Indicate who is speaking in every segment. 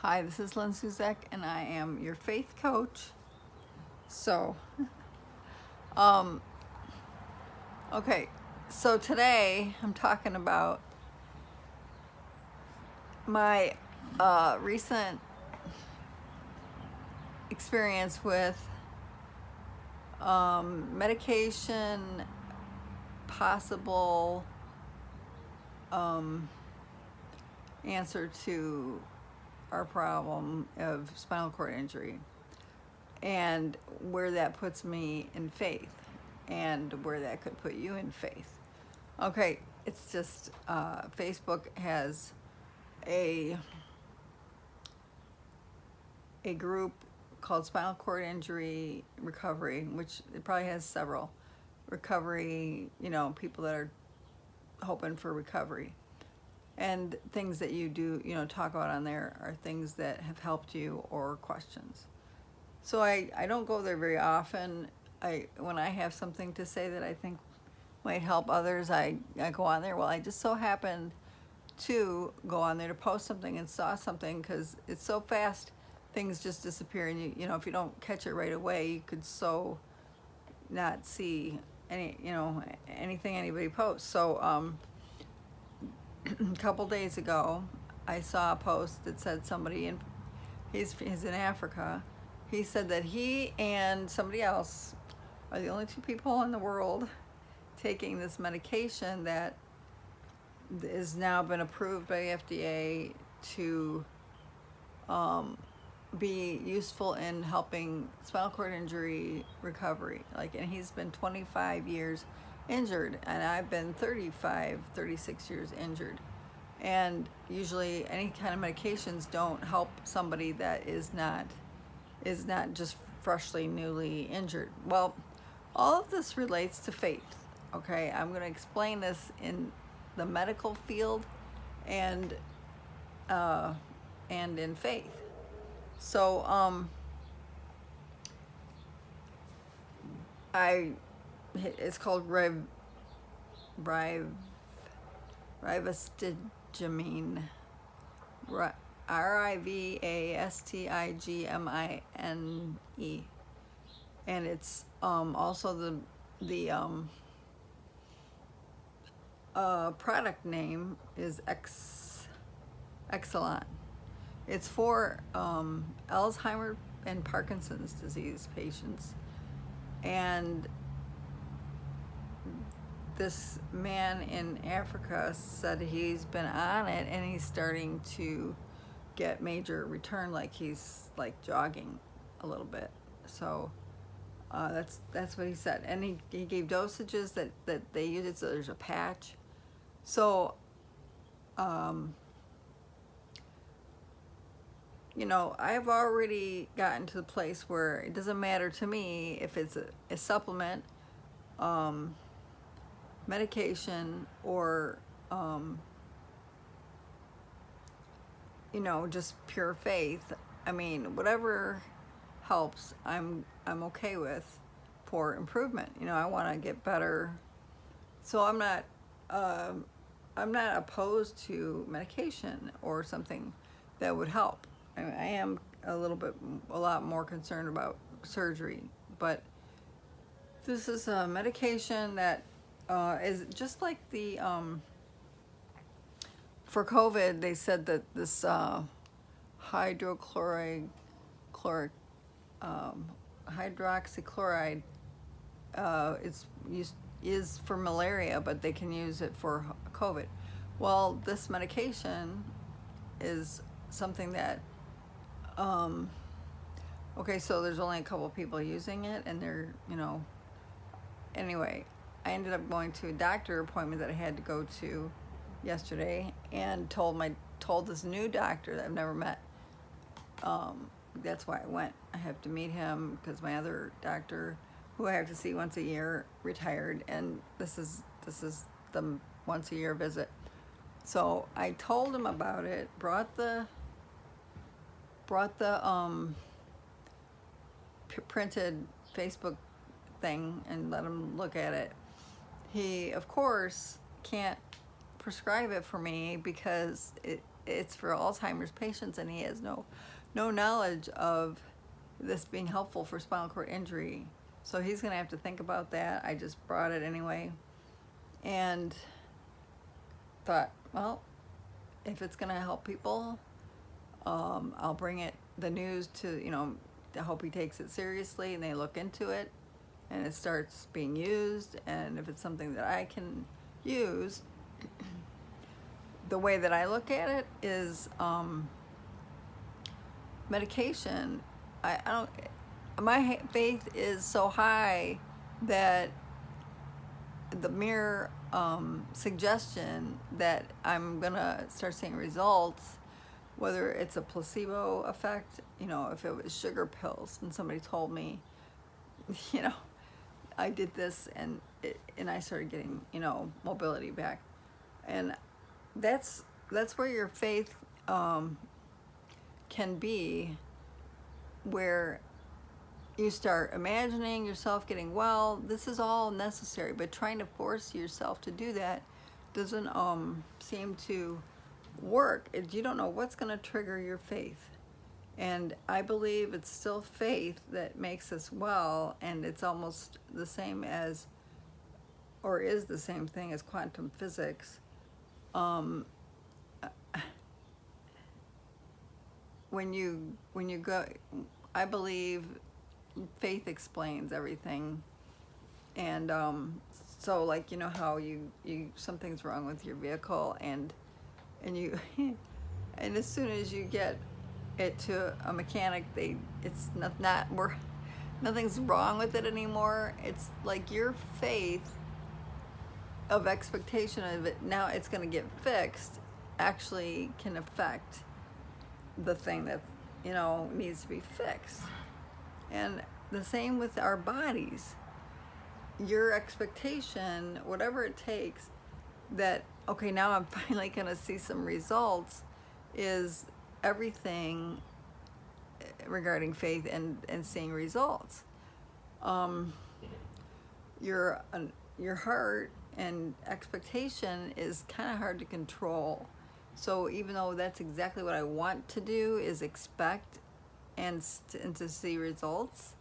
Speaker 1: Hi, this is Lynn Suzek, and I am your faith coach. So, um, okay, so today I'm talking about my recent experience with medication, possible answer to our problem of spinal cord injury, and where that puts me in faith, and where that could put you in faith. Okay, it's just Facebook has a group called Spinal Cord Injury Recovery, which it probably has several recovery, people that are hoping for recovery. And things that you do, talk about on there are things that have helped you or questions. So I don't go there very often. When I have something to say that I think might help others, I go on there. Well, I just so happened to go on there to post something and saw something, because it's so fast, things just disappear, and if you don't catch it right away, you could so not see anything anybody posts. So a couple days ago, I saw a post that said somebody he's in Africa. He said that he and somebody else are the only two people in the world taking this medication that is now been approved by FDA to be useful in helping spinal cord injury recovery. And he's been 25 years injured, and I've been 36 years injured. And usually any kind of medications don't help somebody that is not just freshly, newly injured. Well, all of this relates to faith. Okay, I'm going to explain this in the medical field and in faith. So it's called Rivastigmine, Rivastigmine, and it's also the product name is Exelon. It's for Alzheimer's and Parkinson's disease patients. And this man in Africa said he's been on it, and he's starting to get major return, like he's jogging a little bit. So that's what he said. And he gave dosages that they use it, so there's a patch. So I've already gotten to the place where it doesn't matter to me if it's a supplement, medication, or just pure faith. I mean, whatever helps, I'm okay with for improvement. I want to get better. So I'm not opposed to medication or something that would help. I am a lot more concerned about surgery, but this is a medication that is just like the for COVID. They said that this hydroxychloroquine is for malaria, but they can use it for COVID. Well, this medication is something that okay, so there's only a couple of people using it, and they're anyway, I ended up going to a doctor appointment that I had to go to yesterday, and told this new doctor that I've never met. That's why I went. I have to meet him because my other doctor, who I have to see once a year, retired, and this is the once a year visit. So I told him about it, brought the printed Facebook thing, and let him look at it. He, of course, can't prescribe it for me because it's for Alzheimer's patients, and he has no knowledge of this being helpful for spinal cord injury. So he's going to have to think about that. I just brought it anyway, and thought, well, if it's going to help people, I'll bring the news to, I hope he takes it seriously and they look into it and it starts being used. And if it's something that I can use, the way that I look at it is medication. I don't, my faith is so high that the mere suggestion that I'm gonna start seeing results, whether it's a placebo effect, if it was sugar pills and somebody told me, I did this and I started getting, mobility back. And that's where your faith can be, where you start imagining yourself getting well. This is all necessary, but trying to force yourself to do that doesn't seem to work. You don't know what's going to trigger your faith. And I believe it's still faith that makes us well, and it's almost the same as, or is the same thing as quantum physics. When you go, I believe faith explains everything. And so, like, how you something's wrong with your vehicle, and you and as soon as you get it to a mechanic, it's not nothing's wrong with it anymore. It's like your faith of expectation of it, now it's going to get fixed, actually can affect the thing that needs to be fixed. And the same with our bodies. Your expectation, whatever it takes, that okay, now I'm finally going to see some results, is everything regarding faith and seeing results. Your heart and expectation is kind of hard to control. So even though that's exactly what I want to do, is expect and to see results,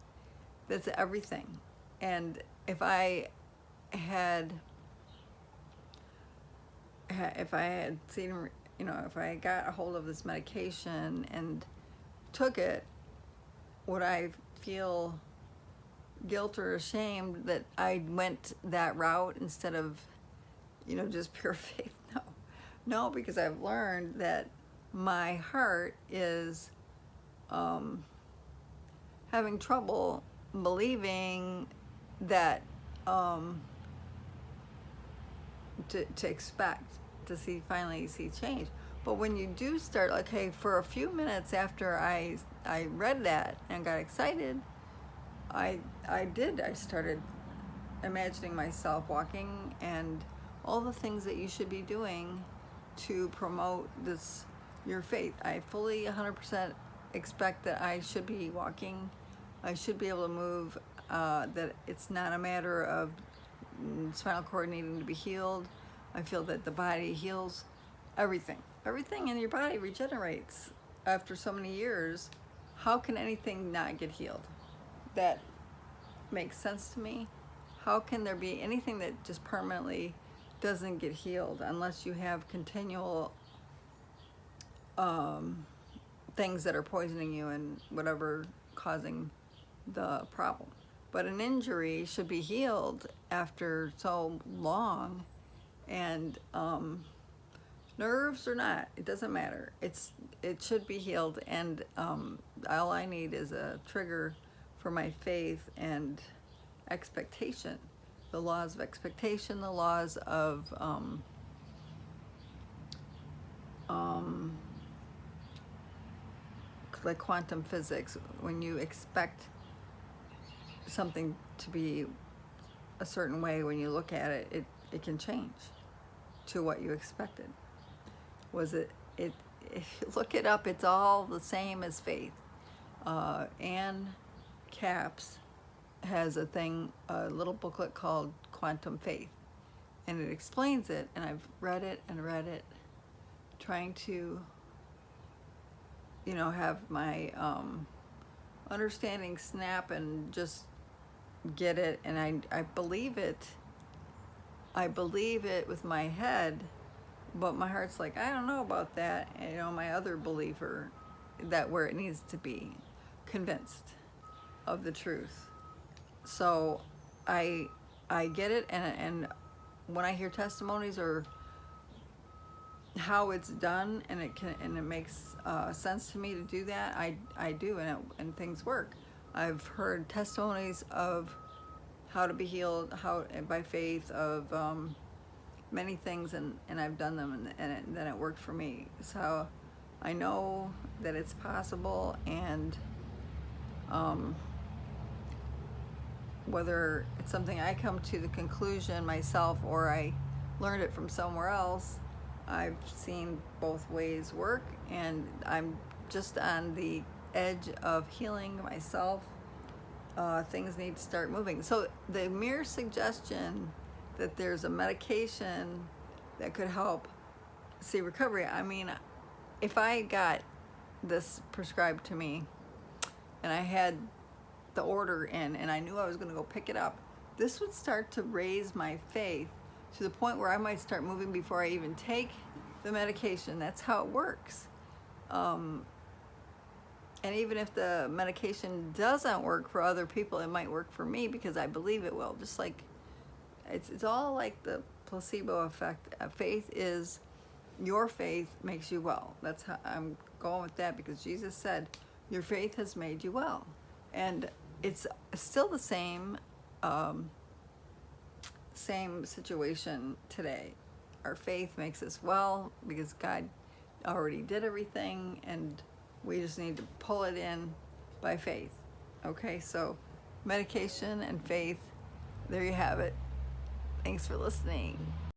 Speaker 1: that's everything. And if I had seen, if I got a hold of this medication and took it, would I feel guilt or ashamed that I went that route instead of, just pure faith? No, because I've learned that my heart is having trouble believing that to expect to finally see change. But when you do start, okay, for a few minutes after I read that and got excited, I started imagining myself walking and all the things that you should be doing to promote your faith. I fully 100% expect that I should be walking. I should be able to move, that it's not a matter of spinal cord needing to be healed. I feel that the body heals everything. Everything in your body regenerates after so many years. How can anything not get healed? That makes sense to me. How can there be anything that just permanently doesn't get healed unless you have continual things that are poisoning you and whatever causing the problem? But an injury should be healed after so long, and nerves or not, it doesn't matter. It should be healed, and all I need is a trigger for my faith and expectation. The laws of expectation, the laws of like quantum physics. When you expect something to be a certain way, when you look at it, it can change to what you expected. If you look it up, it's all the same as faith. Ann Capps has a little booklet called Quantum Faith, and it explains it, and I've read it, trying to have my understanding snap and just get it, and I believe it. I believe it with my head, but my heart's like, I don't know about that. And, my other believer, that where it needs to be, convinced of the truth. So I get it, and when I hear testimonies or how it's done, and it makes sense to me to do that, I do, and things work. I've heard testimonies of how to be healed, how by faith, of many things, and I've done them, and then it worked for me. So I know that it's possible, and whether it's something I come to the conclusion myself or I learned it from somewhere else, I've seen both ways work, and I'm just on the edge of healing myself. Things need to start moving. So the mere suggestion that there's a medication that could help see recovery, I mean, if I got this prescribed to me and I had the order in and I knew I was going to go pick it up, this would start to raise my faith to the point where I might start moving before I even take the medication. That's how it works. And even if the medication doesn't work for other people, it might work for me because I believe it will. Just like it's all like the placebo effect. Faith is, your faith makes you well. That's how I'm going with that, because Jesus said, your faith has made you well. And it's still the same situation today. Our faith makes us well because God already did everything, and we just need to pull it in by faith. Okay, so medication and faith, there you have it. Thanks for listening.